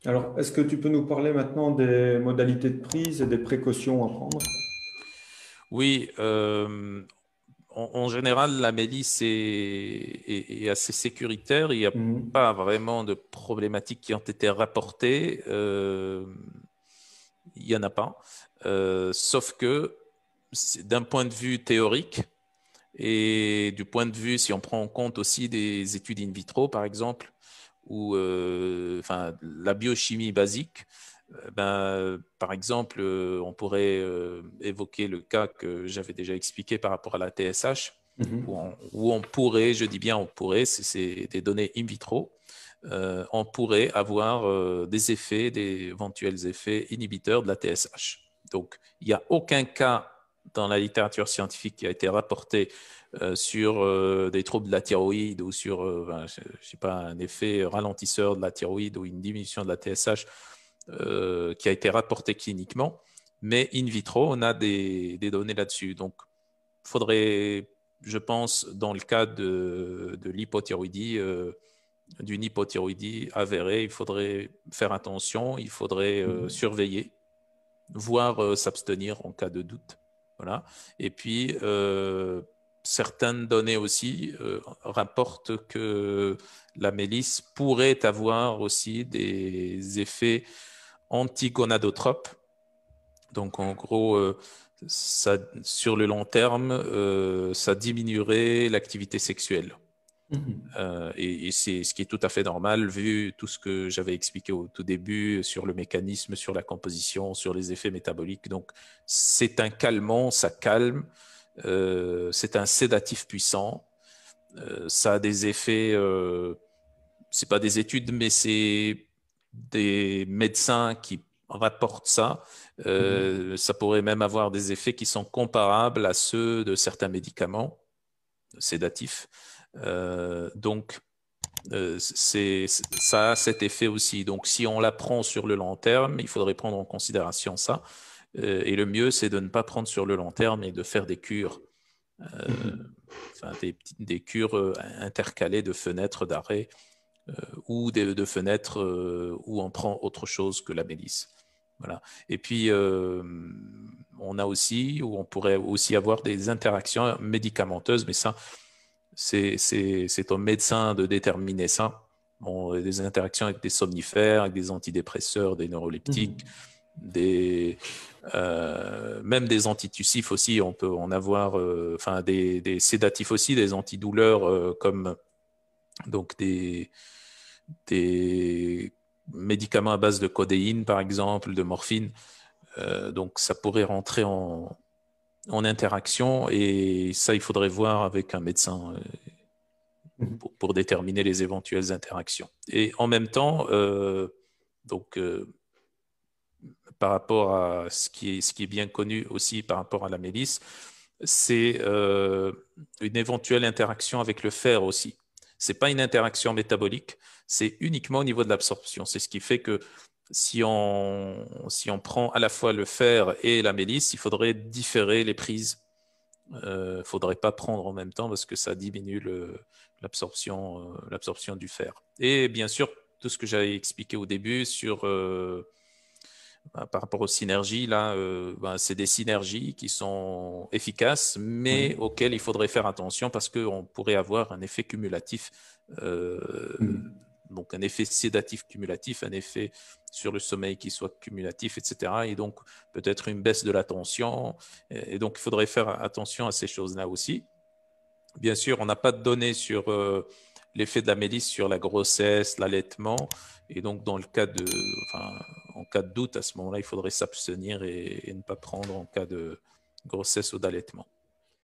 Alors, est-ce que tu peux nous parler maintenant des modalités de prise et des précautions à prendre? Oui, en général, la Mélis est assez sécuritaire. Il n'y a Mhm. pas vraiment de problématiques qui ont été rapportées. Il n'y en a pas. Sauf que d'un point de vue théorique et du point de vue, si on prend en compte aussi des études in vitro, par exemple, ou enfin, la biochimie basique, par exemple, on pourrait évoquer le cas que j'avais déjà expliqué par rapport à la TSH, Mhm. où on pourrait, je dis bien on pourrait, c'est des données in vitro, on pourrait avoir des effets, des éventuels effets inhibiteurs de la TSH. Donc, il n'y a aucun cas dans la littérature scientifique qui a été rapporté sur des troubles de la thyroïde ou sur, je sais pas, un effet ralentisseur de la thyroïde ou une diminution de la TSH qui a été rapporté cliniquement, mais in vitro, on a des données là-dessus. Donc, il faudrait, je pense, dans le cas de l'hypothyroïdie, d'une hypothyroïdie avérée, il faudrait faire attention, il faudrait Mhm. surveiller, voire s'abstenir en cas de doute. Voilà. Et puis, certaines données aussi rapportent que la mélisse pourrait avoir aussi des effets antigonadotropes. Donc, en gros, ça, sur le long terme, ça diminuerait l'activité sexuelle. Mhm. Et c'est ce qui est tout à fait normal vu tout ce que j'avais expliqué au tout début sur le mécanisme, sur la composition, sur les effets métaboliques. Donc, c'est un calmant, ça calme. C'est un sédatif puissant. Ça a des effets, c'est pas des études, mais c'est des médecins qui rapportent ça. Mhm. Ça pourrait même avoir des effets qui sont comparables à ceux de certains médicaments sédatifs. Donc, ça a cet effet aussi. Donc, si on la prend sur le long terme, il faudrait prendre en considération ça. Et le mieux, c'est de ne pas prendre sur le long terme et de faire des cures, euh, Mhm. enfin des cures intercalées de fenêtres d'arrêt ou de fenêtres où on prend autre chose que la mélisse. Voilà. Et puis, on a aussi, ou on pourrait aussi avoir des interactions médicamenteuses, mais ça, c'est au médecin de déterminer ça. Bon, des interactions avec des somnifères, avec des antidépresseurs, des neuroleptiques, Mhm. même des antitussifs aussi. On peut en avoir, enfin des sédatifs aussi, des antidouleurs comme donc des médicaments à base de codéine, par exemple, de morphine. Donc ça pourrait rentrer en interaction et ça, il faudrait voir avec un médecin Mhm. pour déterminer les éventuelles interactions. Et en même temps, donc, par rapport à ce qui est bien connu aussi par rapport à la mélisse, c'est une éventuelle interaction avec le fer aussi. C'est pas une interaction métabolique, c'est uniquement au niveau de l'absorption. C'est ce qui fait que si on prend à la fois le fer et la mélisse, il faudrait différer les prises. Faudrait pas prendre en même temps parce que ça diminue l'absorption du fer. Et bien sûr, tout ce que j'avais expliqué au début sur par rapport aux synergies, là, c'est des synergies qui sont efficaces, mais Oui. auxquelles il faudrait faire attention parce qu'on pourrait avoir un effet cumulatif, euh, Mhm. donc un effet sédatif cumulatif, un effet sur le sommeil qui soit cumulatif, etc. Et donc peut-être une baisse de la tension. Et donc il faudrait faire attention à ces choses-là aussi. Bien sûr, on n'a pas de données sur l'effet de la mélisse sur la grossesse, l'allaitement. Et donc, enfin, en cas de doute, à ce moment-là, il faudrait s'abstenir et ne pas prendre en cas de grossesse ou d'allaitement.